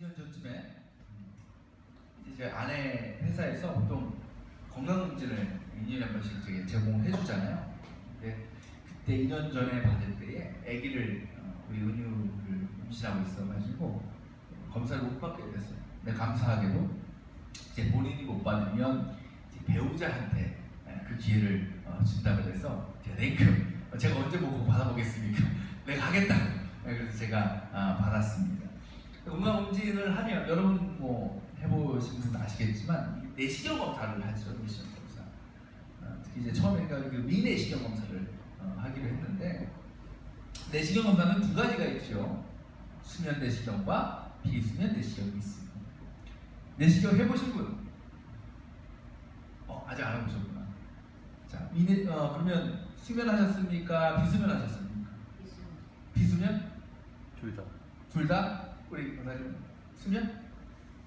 2년 전쯤에 이제 제 아내 회사에서 보통 건강검진을 2년에 한 번씩 제공해 주잖아요. 근데 그때 2년 전에 받을 때에 아기를 우리 은유를 임신하고 있어가지고 검사를 못 받게 됐어요. 근데 감사하게도 이제 본인이 못 받으면 이제 배우자한테 그 기회를 준다고 해서 제가 냉큼 제가 언제 보고 받아보겠습니까? 내가 하겠다. 그래서 제가 받았습니다. 건강검진을 하면 여러분 뭐 해보신 분 아시겠지만 내시경 검사를 하죠. 내시경 검사. 특히 이제 처음에 그 미내시경 검사를 하기로 했는데 내시경 검사는 두 가지가 있죠. 수면 내시경과 비수면 내시경이 있습니다. 내시경 해보신 분? 아직 안 해보셨구나. 자, 그러면 수면 하셨습니까? 비수면 하셨습니까? 비수면? 둘 다. 둘 다? 우리 변사님 수면?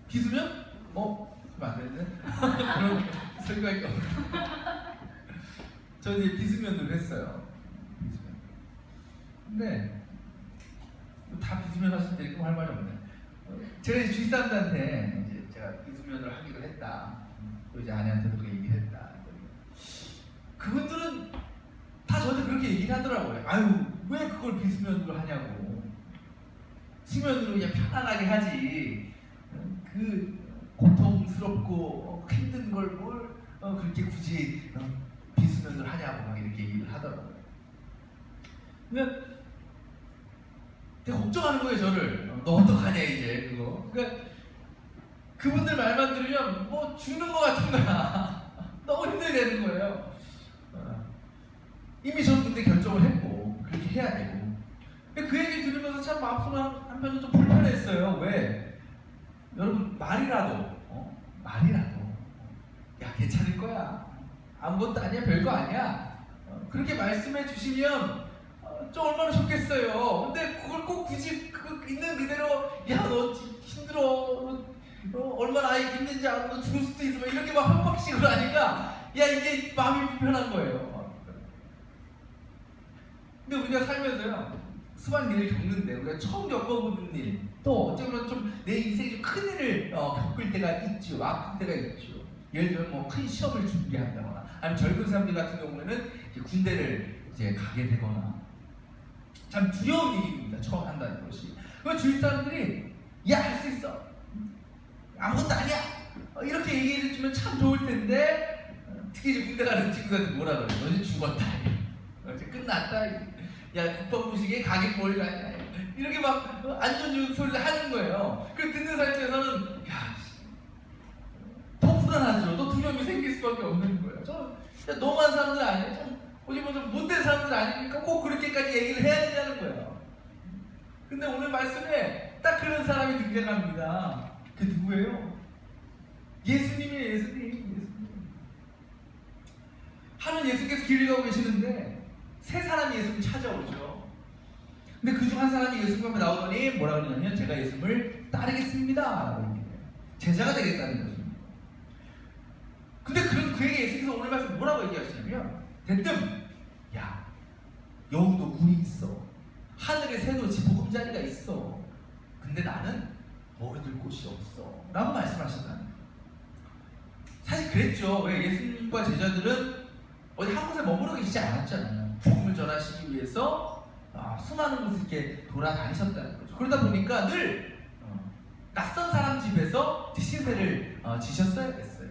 비수면? 그럼 안 되는데? 그럼 설교할 게 없네. 저는 이제 비수면으로 했어요. 비수면. 근데 다 비수면 하실 때 할 말이 없네. 제가 이제 주위 사람들한테 이제 제가 비수면을 하기로 했다. 또 이제 아내한테도 그 얘기를 했다. 그분들은 다 저한테 그렇게 얘기를 하더라고요. 아유, 왜 그걸 비수면으로 하냐고. 수면으로 그냥 편안하게 하지. 그 고통스럽고 힘든 걸 뭘 그렇게 굳이 비수면으로 하냐고 막 이렇게 얘기를 하더라고요. 그러니까 되게 걱정하는 거예요, 저를. 너 어떡하냐 이제 그거. 그러니까 그분들 말만 들으면 뭐 죽는 거 같은 거야. 너무 힘들게 되는 거예요. 이미 저는 근데 결정을 했고 그렇게 해야 되고. 그 얘기 들으면서 참 마음속으로 한편은 좀 불편했어요. 왜? 여러분 말이라도 야 괜찮을 거야. 아무것도 아니야, 별거 아니야. 그렇게 말씀해 주시면 좀 얼마나 좋겠어요. 근데 그걸 꼭 굳이 있는 그대로 야 너 힘들어. 얼마나 아이 힘든지 알고 너 죽을 수도 있어. 뭐 이렇게 막 협박식으로 하니까 야 이게 마음이 불편한 거예요. 근데 우리가 살면서요 수많은 일을 겪는데 우리가 처음 겪어보는 일, 또 어쩌면 좀 내 인생에 좀 큰 일을 겪을 때가 있죠. 아픈 때가 있죠. 예를 들면 뭐 큰 시험을 준비한다거나, 아니면 젊은 사람들 같은 경우에는 이제 군대를 이제 가게 되거나 참 두려운 일입니다. 처음 한다는 것이. 그 주위 사람들이 야 할 수 있어. 아무것도 아니야. 이렇게 얘기해 주면 참 좋을 텐데 특히 이제 군대 가는 친구들한테 뭐라 그래? 너 이제 죽었다. 이제 끝났다. 야 국방부식에 가긴 뭘 가냐. 이렇게 막 안전 소리를 하는 거예요. 그 듣는 사람에서는 야 더 불안하죠. 더 두려움이 생길 수밖에 없는 거예요. 저 너무한 사람들 아니에요. 참 어디 보면 못된 사람들 아니니까 꼭 그렇게까지 얘기를 해야 되냐는 거예요. 근데 오늘 말씀에 딱 그런 사람이 등장합니다. 그 누구예요? 예수님이에요. 예수님. 하는 예수님께서 길을 가고 계시는데 세 사람이 예수님 찾아오죠. 근데 그중 한 사람이 예수님 앞에 나오더니 뭐라 그러냐면 제가 예수님을 따르겠습니다 라고 얘기해요. 제자가 되겠다는 거죠. 근데 그에게 예수님께서 오늘 말씀 뭐라고 얘기하시냐면 대뜸 야 여기도 굴이 있어. 하늘에 새도 지붕자리가 있어. 근데 나는 머리둘 곳이 없어 라고 말씀하신다는 거예요. 사실 그랬죠. 왜 예수님과 제자들은 어디 한 곳에 머무르 계시지 않았잖아요. 복음을 전하시기 위해서 수많은 곳을 이렇게 돌아다니셨다는 거죠. 그러다 보니까 늘 낯선 사람 집에서 신세를 지셨어야 됐어요.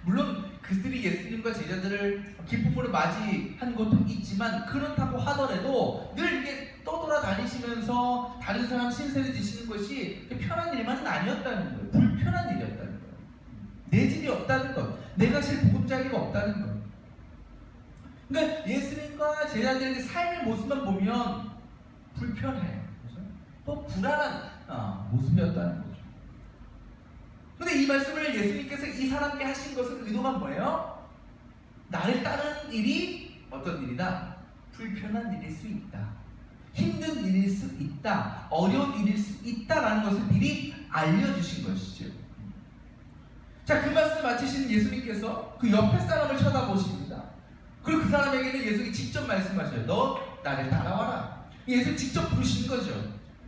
물론 그들이 예수님과 제자들을 기쁨으로 맞이한 것도 있지만 그렇다고 하더라도 늘 이렇게 떠돌아다니시면서 다른 사람 신세를 지시는 것이 편한 일만은 아니었다는 거예요. 불편한 일이었다는 거예요. 내 집이 없다는 것, 내가 실 보금자리가 없다는 것. 그러니까 예수님과 제자들의 삶의 모습만 보면 불편해요. 그렇죠? 또 불안한 모습이었다는 거죠. 근데 이 말씀을 예수님께서 이 사람께 하신 것은 의도가 뭐예요? 나를 따르는 일이 어떤 일이다? 불편한 일일 수 있다. 힘든 일일 수 있다. 어려운 일일 수 있다라는 것을 미리 알려주신 것이죠. 자, 그 말씀을 마치신 예수님께서 그 옆에 사람을 쳐다보십니다. 그리고 그 사람에게는 예수님이 직접 말씀하셔요. 너 나를 따라와라. 예수님 직접 부르신 거죠.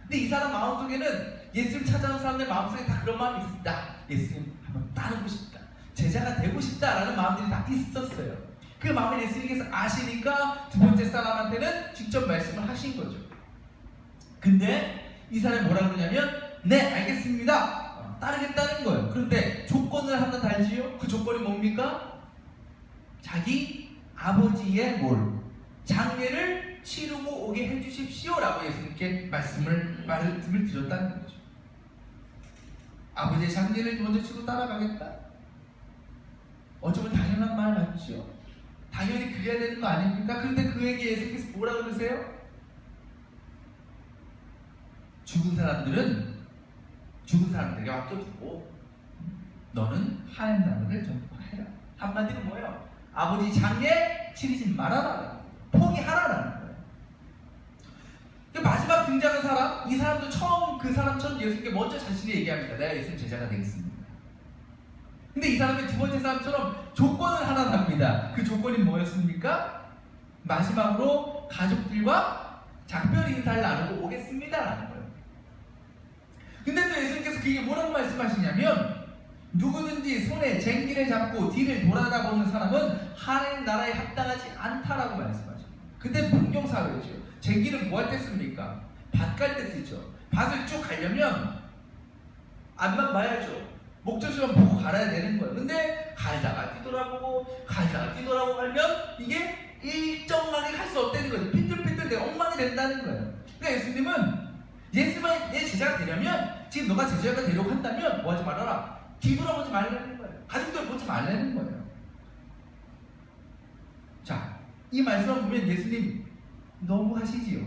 근데 이 사람 마음속에는 예수님 찾아온 사람들 마음속에 다 그런 마음이 있었다. 예수님 한번 따르고 싶다. 제자가 되고 싶다라는 마음들이 다 있었어요. 그 마음을 예수님께서 아시니까 두 번째 사람한테는 직접 말씀을 하신 거죠. 근데 이 사람이 뭐라 그러냐면 네 알겠습니다. 따르겠다는 거예요. 그런데 조건을 하나 달지요. 그 조건이 뭡니까? 자기 아버지의 장례를 치르고 오게 해주십시오라고 예수님께 말씀을 드렸다는 거죠. 아버지의 장례를 먼저 치고 따라가겠다. 어쩌면 당연한 말 맞죠. 당연히 그래야 되는 거 아닙니까? 그런데 그에게 예수님께서 뭐라 그러세요? 죽은 사람들에게 맡겨두고 너는 하나님 나라를 전파해라. 한마디로 뭐예요? 아버지 장례 치르지 말아라. 포기하라라는 거예요. 마지막 등장한 사람, 이 사람도 처음 그 사람처럼 예수님께 먼저 자신이 얘기합니다. 내가 예수님 제자가 되겠습니다. 근데 이 사람이 두 번째 사람처럼 조건을 하나 답니다. 그 조건이 뭐였습니까? 마지막으로 가족들과 작별 인사를 나누고 오겠습니다라는 거예요. 근데 또 예수님께서 그게 뭐라고 말씀하시냐면 누구든지 손에 쟁기를 잡고 뒤를 돌아다보는 사람은 하나님 나라에 합당하지 않다라고 말씀하십니다. 근데 문경사회죠. 쟁기는 뭐 할 때 씁니까? 밭 갈 때 쓰죠. 밭을 쭉 가려면 앞만 봐야죠. 목적지만 보고 갈아야 되는 거예요. 근데 갈다가 뒤돌아보고 가면 이게 일정하게 갈 수 없다는 거예요. 삐뚤삐뚤 내 엉망이 된다는 거예요. 그러니까 예수님은 내 제자가 되려면 지금 너가 제자가 되려고 한다면 뭐 하지 말아라. 뒤돌아보지 말라는 거예요. 가족들 보지 말라는 거예요. 자, 이 말씀을 보면 예수님 너무 하시지요.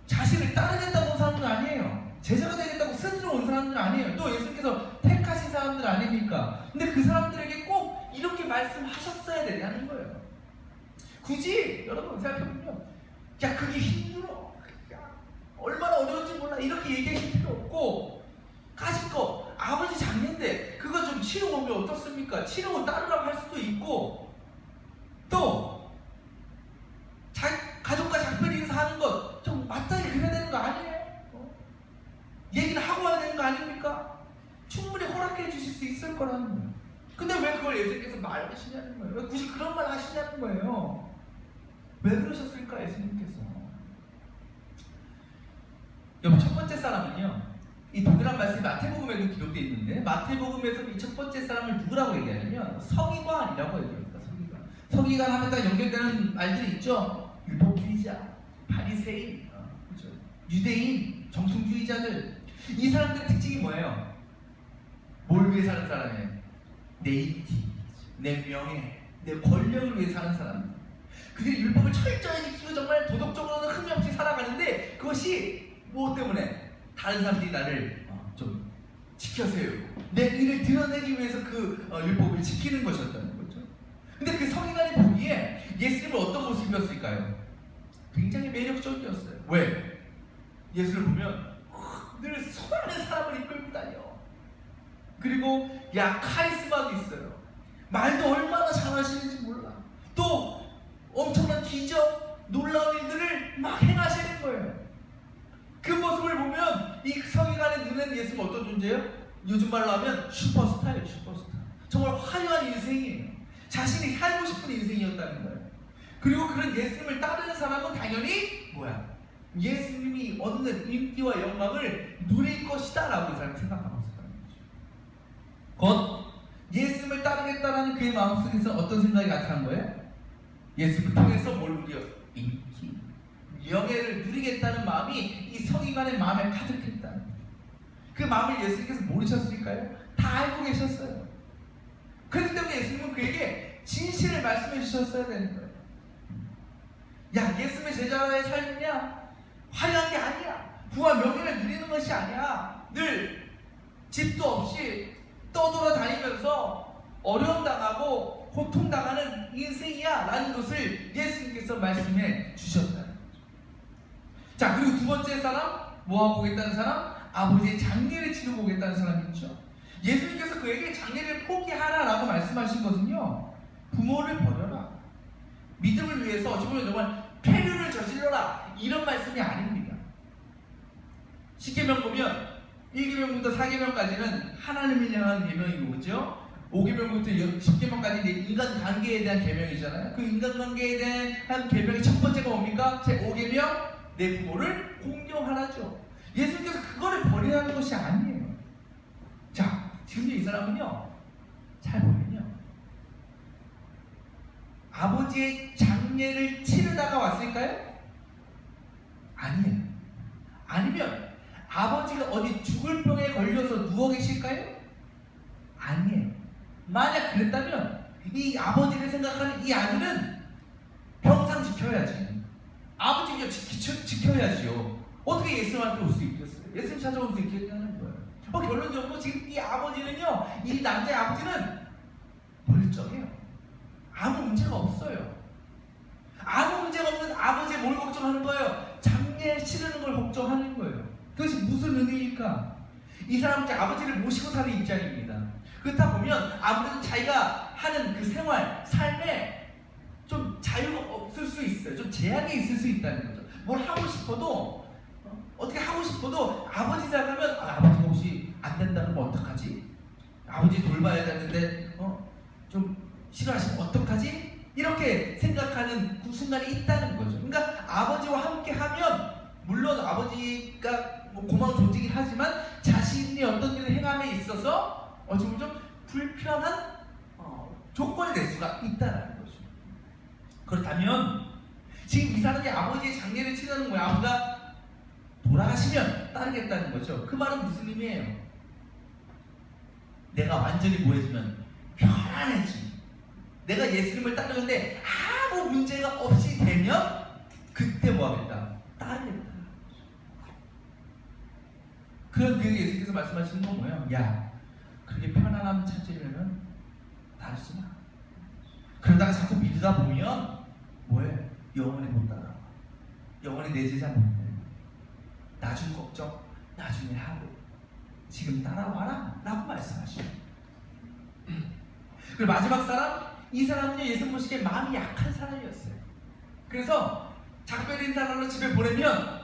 자신을 따르겠다고 온 사람은 아니에요. 제자가 되겠다고 스스로 온 사람들은 아니에요. 또 예수님께서 택하신 사람들 아닙니까? 근데 그 사람들에게 꼭 이렇게 말씀하셨어야 되냐는 거예요. 굳이 여러분 생각해보면 야 그게 힘들어. 야, 얼마나 어려운지 몰라. 이렇게 얘기하실 필요 없고 가질 거 아버지 장례인데 그거 좀 치르고 오면 어떻습니까? 치르고 따르라고 할 수도 있고 또 가족과 작별 인사하는 것 좀 마땅히 그래야 되는 거 아니에요? 얘기는 하고 와야 되는 거 아닙니까? 충분히 허락해 주실 수 있을 거라는 거예요. 근데 왜 그걸 예수님께서 말하시냐는 거예요? 왜 굳이 그런 말 하시냐는 거예요? 왜 그러셨을까 예수님께서? 여러분 첫 번째 사람은요, 이 동일한 말씀이 마태복음에도 기록되어 있는데 마태복음에서 이 첫 번째 사람을 누구라고 얘기하냐면 서기관이라고 얘기합니다. 서기관 하면 딱 연결되는 말들이 있죠. 율법주의자, 바리새인, 그렇죠? 유대인, 정통주의자들. 이 사람들의 특징이 뭐예요? 뭘 위해 사는 사람이에요? 내 인기, 내 명예, 내 권력을 위해 사는 사람. 그들이 율법을 철저히 지키고 정말 도덕적으로는 흠이 없이 살아가는데 그것이 무엇 때문에? 다른 사람들이 나를 좀 지켜세우고 내 의를 드러내기 위해서 그 율법을 지키는 것이었다는 거죠. 근데 그 서기관이 보기에 예수님은 어떤 모습이었을까요? 굉장히 매력적이었어요. 왜? 예수를 보면 늘 수많은 사람을 이끌고 다녀. 그리고 카리스마도 있어요. 말도 얼마나 잘하시는지 몰라. 또 엄청난 기적, 놀라운 일들을 막 행하시는 거예요. 그 모습을 보면 이 서기관의 눈에는 예수는 어떤 존재예요? 요즘 말로 하면 슈퍼스타예요. 슈퍼스타. 정말 화려한 인생이에요. 자신이 살고 싶은 인생이었다는 거예요. 그리고 그런 예수님을 따르는 사람은 당연히 예수님이 얻는 인기와 영광을 누릴 것이다 라고 이 사람이 생각하고 있었다는 거죠. 곧 예수님을 따르겠다라는 그의 마음속에서 어떤 생각이 나타난 거예요? 예수님을 통해서 뭘 누려? 인기, 명예를 누리겠다는 마음이 이 서기관의 마음에 가득했다는 거예요. 그 마음을 예수님께서 모르셨을까요? 다 알고 계셨어요. 그렇기 때문에 예수님은 그에게 진실을 말씀해 주셨어야 되는 거예요. 야, 예수님의 제자의 삶이냐? 화려한 게 아니야. 부와 명예를 누리는 것이 아니야. 늘 집도 없이 떠돌아다니면서 어려움 당하고 고통당하는 인생이야 라는 것을 예수님께서 말씀해 주셨다는 거죠. 자, 그리고 두 번째 사람, 뭐하고 오겠다는 사람? 아버지의 장례를 치르고 오겠다는 사람이 있죠. 예수님께서 그에게 장례를 포기하라라고 말씀하신 것은요, 부모를 버려라, 믿음을 위해서 어찌 보면 정말 폐륜을 저질러라, 이런 말씀이 아닙니다. 십계명 보면 1계명부터 4계명까지는 하나님을 향한 계명이고, 그죠? 5계명부터 10계명까지 인간 관계에 대한 계명이잖아요. 그 인간 관계에 대한 계명의 첫 번째가 뭡니까? 제 5계명, 내 부모를 공경하라죠. 예수님께서 그거를 버리라는 것이 아니에요. 자, 지금 이 사람은요, 잘 보면요, 아버지의 장례를 치르다가 왔을까요? 아니에요. 아니면 아버지가 어디 죽을 병에 걸려서 누워 계실까요? 아니에요. 만약 그랬다면 이 아버지를 생각하는 이 아들은 평상 지켜야지. 아버지가 지켜야지요. 어떻게 예수님한테 올 수 있겠어요? 예수님 찾아올 수 있겠다는 거예요. 결론적으로 지금 이 아버지는요, 이 남자의 아버지는 멀쩡해요. 아무 문제가 없어요. 아무 문제가 없는 아버지의 뭘 걱정하는 거예요? 장례 치르는 걸 걱정하는 거예요. 그것이 무슨 의미일까? 이 사람은 이제 아버지를 모시고 사는 입장입니다. 그렇다 보면 아무래도 자기가 하는 그 생활, 삶에 좀 자유가 없을 수 있어요. 좀 제약이 있을 수 있다는 거죠. 뭘 하고 싶어도 어떻게 하고 싶어도 아버지 생각하면 아버지가 혹시 안 된다 그러면 어떡하지? 아버지 돌봐야 되는데 좀 싫어하시면 어떡하지? 이렇게 생각하는 그 순간이 있다는 거죠. 그러니까 아버지와 함께 하면 물론 아버지가 고마운 존재이긴 하지만 자신이 어떤 일을 행함에 있어서 좀 불편한 조건이 될 수가 있다는 거죠. 그렇다면 지금 이 사람이 아버지의 장례를 치르는 거예요. 아버지가 돌아가시면 따르겠다는 거죠. 그 말은 무슨 의미예요? 내가 완전히 뭐해지면 편안해지. 내가 예수님을 따르는데 아무 문제가 없이 되면 그때 뭐하겠다? 따르겠다. 그런 그 예수께서 말씀하시는 건 뭐예요? 야, 그렇게 편안함 찾으려면 따르지 마. 그러다가 자꾸 믿으다 보면 뭐해? 영원히 못 따라. 영원히 내 제자 못 돼. 나중 걱정 나중에 하고 지금 따라와라 라고 말씀하시죠. 그리고 마지막 사람, 이 사람은요, 예수 보시기에 마음이 약한 사람이었어요. 그래서 작별 인사하러 집에 보내면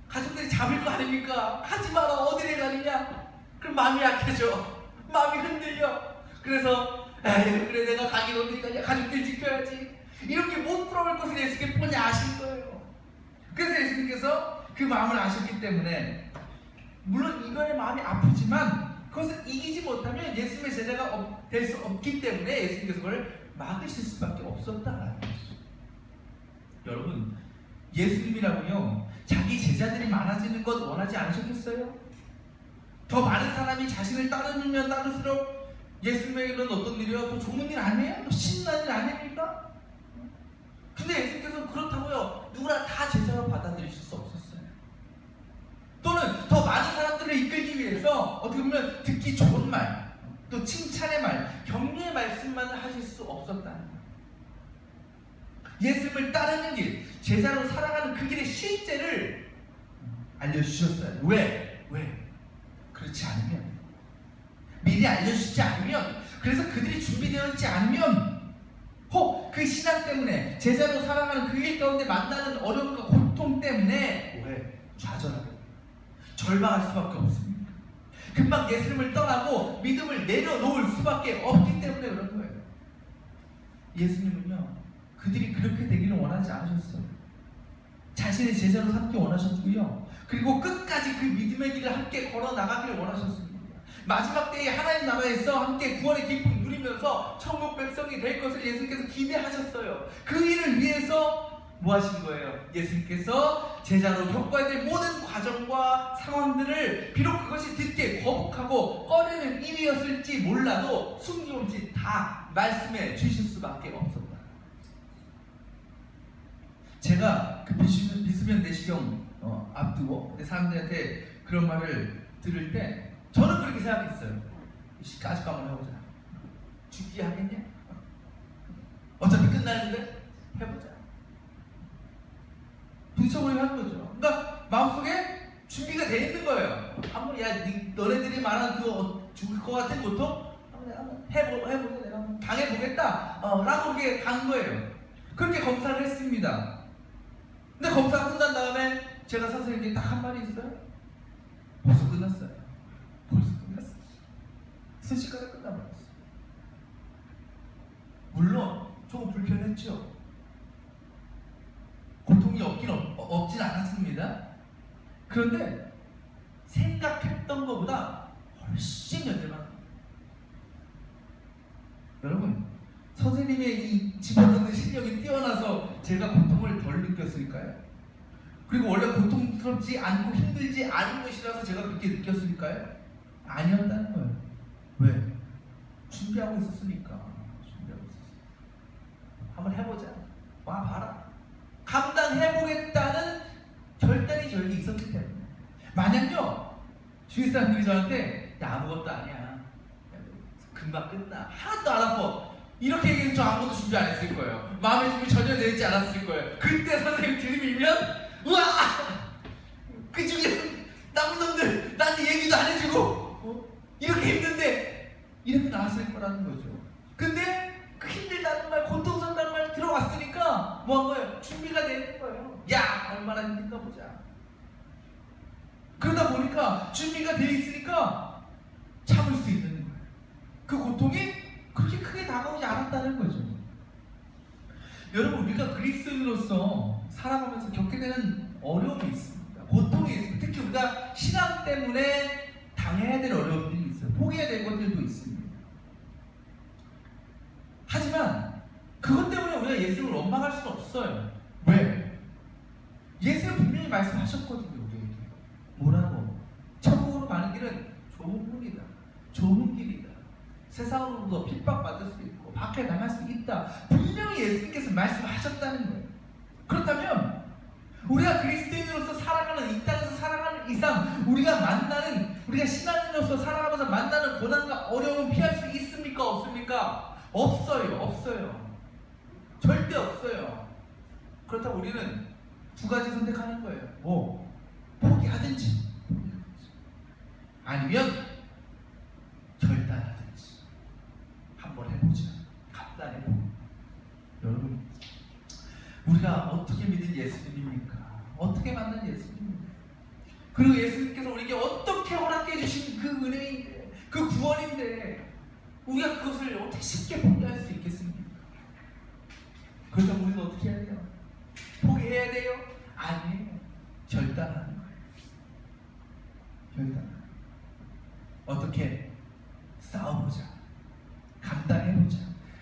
가족들이 잡을 거 아닙니까? 가지 마라, 어디를 가느냐? 그럼 마음이 약해져. 마음이 흔들려. 그래서 에이, 그래 내가 가긴 어디 가냐? 가족들 지켜야지. 이렇게 못 풀어볼 것을 예수님께 뻔히 아신 거예요. 그래서 예수님께서 그 마음을 아셨기 때문에 물론 이거에 마음이 아프지만 그것을 이기지 못하면 예수님의 제자가 될 수 없기 때문에 예수님께서 그걸 막으실 수밖에 없었다라는 거죠. 여러분, 예수님이라고요, 자기 제자들이 많아지는 것 원하지 않으셨겠어요? 더 많은 사람이 자신을 따르면 따를수록 예수님에게는 어떤 일이요? 더 좋은 일 아니에요? 더 신나는 일 아닙니까? 근데 예수님께서 그렇다고요, 누구나 다 제자로 받아들이실 수 없었어요. 또는 더 많은 사람들을 이끌기 위해서 어떻게 보면 듣기 좋은 말, 또 칭찬의 말, 격려의 말씀만 하실 수 없었다는 거예요. 예수님을 따르는 길, 제자로 살아가는 그 길의 실제를 알려주셨어요. 왜? 그렇지 않으면, 미리 알려주지 않으면, 그래서 그들이 준비되어 있지 않으면 혹 그 신앙 때문에 제자로 살아가는 그 길 가운데 만나는 어려움과 고통 때문에 좌절하게, 절망할 수밖에 없습니다. 금방 예수님을 떠나고 믿음을 내려놓을 수밖에 없기 때문에 그런 거예요. 예수님은요, 그들이 그렇게 되기를 원하지 않으셨어요. 자신의 제자로 삼기 원하셨고요, 그리고 끝까지 그 믿음의 길을 함께 걸어 나가기를 원하셨습니다. 마지막 때에 하나님 나라에서 함께 구원의 기쁨 누리면서 천국 백성이 될 것을 예수님께서 기대하셨어요. 그 일을 위해서 뭐 하신 거예요? 예수님께서 제자로 겪어야 될 모든 과정과 상황들을 비록 그것이 듣기에 거북하고 꺼리는 일이었을지 몰라도 숨김없이 다 말씀해 주실 수밖에 없었다. 제가 그 비수면 내시경 앞두고 사람들한테 그런 말을 들을 때 저는 그렇게 생각했어요. 까짓거 한번 해보자. 죽기 하겠냐? 어차피 끝나는데 해보자. 부딪혀보려고 하는 거죠. 그러니까 마음속에 준비가 돼 있는 거예요. 한번 너네들이 말하는 그 죽을 것 같은 고통 한번 해보자. 내가 한번 당해보겠다. 라고 그렇게 간 거예요. 그렇게 검사를 했습니다. 근데 검사가 끝난 다음에 제가 선생님께 딱 한 말이 있어요. 벌써 끝났어요. 벌써 끝났어요. 순식간에 끝나버렸어요. 물론 조금 불편했죠. 고통이 없진 않았습니다. 그런데 생각했던 것보다 훨씬 연대만. 여러분, 선생님의 이 집어넣는 실력이 뛰어나서 제가 고통을 덜 느꼈을까요? 그리고 원래 고통스럽지 않고 힘들지 않은 것이라서 제가 그렇게 느꼈을까요? 아니었다는 거예요. 왜? 준비하고 있었으니까. 한번 해보자. 와 봐라. 감당해보겠다는 결단이 저에게 있었기 때문에. 만약요, 주위 사람들이 저한테 야, 아무것도 아니야, 금방 끝나, 하나도 안 아파, 이렇게 얘기해서 저 아무것도 준비 안 했을 거예요. 마음의 준비 전혀 내지 않았을 거예요. 그때 선생님 들이밀면 우와! 그 중에 나쁜 놈들 나한테 얘기도 안 해주고 이렇게 힘든데 이렇게 나왔을 거라는 거죠. 근데 그 힘들다는 말, 고통스럽다는 말 들어왔으니까 뭐 한 거예요? 준비가 되는 거예요. 야, 얼마나 힘든가 보자. 그러다 보니까 준비가 돼 있으니까 참을 수 있는 거예요. 그 고통이 그렇게 크게 다가오지 않았다는 거죠. 여러분, 우리가 그리스도인으로서 살아가면서 겪게 되는 어려움이 있습니다. 고통이 있습니다. 특히 우리가 신앙 때문에 당해야 될 어려움들이 있어요. 포기해야 될 것들도 있습니다. 하지만 그것 때문에 우리가 예수님을 원망할 수는 없어요. 왜? 예수님 분명히 말씀하셨거든요. 우리에게 뭐라고? 천국으로 가는 길은 좁은 길이다, 좁은 길이다, 세상으로도 핍박받을 수 있고 박해당할 수 있다, 분명히 예수님께서 말씀하셨다는 거예요. 그렇다면 우리가 그리스도인으로서 살아가는, 이 땅에서 살아가는 이상 우리가 신앙인으로서 살아가면서 만나는 고난과 어려움은 피할 수 있습니까? 없습니까? 없어요. 절대 없어요. 그렇다고 우리는 두 가지 선택하는 거예요. 뭐? 포기하든지 아니면 결단하든지. 한번 해보자. 감당해보자. 여러분, 우리가 어떻게 믿은 예수님입니까? 어떻게 만난 예수님입니까? 그리고 예수님께서 우리에게 어떻게 허락해 주신 그 은혜인데, 그 구원인데 우리가 그것을 어떻게 쉽게 포기할 수 있겠습니까? 그렇다면 우리는 어떻게 해야 돼요? 포기해야 돼요? 아니에요. 결단하는 거예요. 결단. 어떻게 싸워보자. 감당해보자.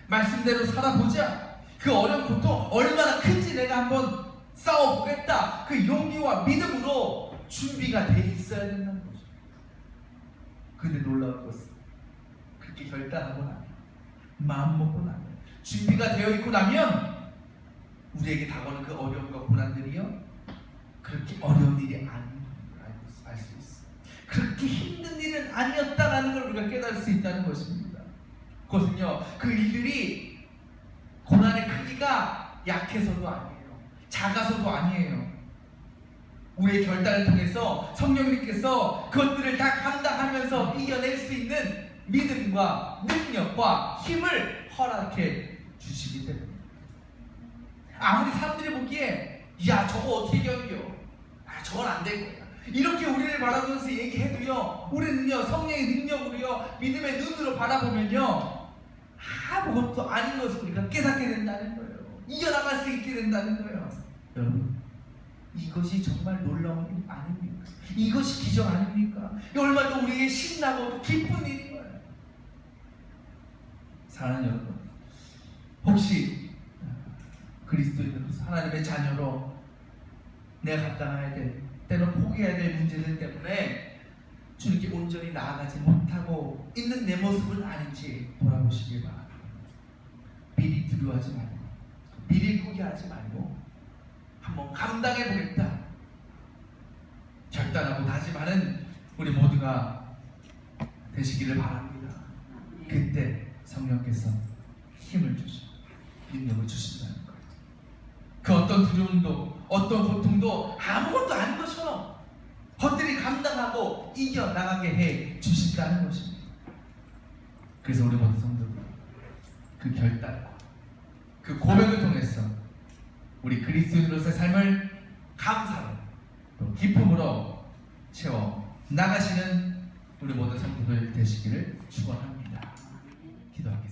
말씀대로 살아보자. 그 어려운 고통 얼마나 큰지 내가 한번 싸워보겠다. 그 용기와 믿음으로 준비가 돼 있어야 된다는 거죠. 근데 놀라운 것은 그렇게 결단하고 나면, 마음 먹고 나면, 준비가 되어 있고 나면 우리에게 다가오는 그 어려움과 고난들이요, 그렇게 어려운 일이 아닌 걸 알 수 있어요. 그렇게 힘든 일은 아니었다라는 걸 우리가 깨달을 수 있다는 것입니다. 그것은요, 그 일들이 고난의 크기가 약해서도 아니에요, 작아서도 아니에요. 우리의 결단을 통해서 성령님께서 그것들을 다 감당하면서 이겨낼 수 있는 믿음과 능력과 힘을 허락해 주시기 때문에, 아무리 사람들이 보기에 야, 저거 어떻게 견뎌, 아, 저건 안 될 거야, 이렇게 우리를 바라보면서 얘기해도요, 우리는요, 성령의 능력으로요, 믿음의 눈으로 바라보면요, 아무것도 아닌 것을 우리가 깨닫게 된다는 거예요. 이겨나갈 수 있게 된다는 거예요. 여러분, 이것이 정말 놀라운 일 아닙니까? 이것이 기적 아닙니까? 얼마나 우리에게 신나고 기쁜 일인 거예요. 사랑하는 여러분, 혹시 그리스도인으로서 하나님의 자녀로 내가 감당해야 될, 때로 포기해야 될 문제들 때문에 주님께 온전히 나아가지 못하고 있는 내 모습은 아닌지 돌아보시길 바랍니다. 미리 두려워하지 말고, 미리 포기하지 말고 한번 감당해보겠다 결단하고 다짐하는 우리 모두가 되시기를 바랍니다. 그때 성령께서 힘을 주시고 능력을 주신다는 거예요. 그 어떤 두려움도 어떤 고통도 아무것도 아닌 것처럼 겉들이 감당하고 이겨나가게 해 주신다는 것입니다. 그래서 우리 모든 성도들 그 결단과 그 고백을 통해서 우리 그리스도인으로서의 삶을 감사로 또 기쁨으로 채워 나가시는 우리 모든 성도들 되시기를 축원합니다. 기도하겠습니다.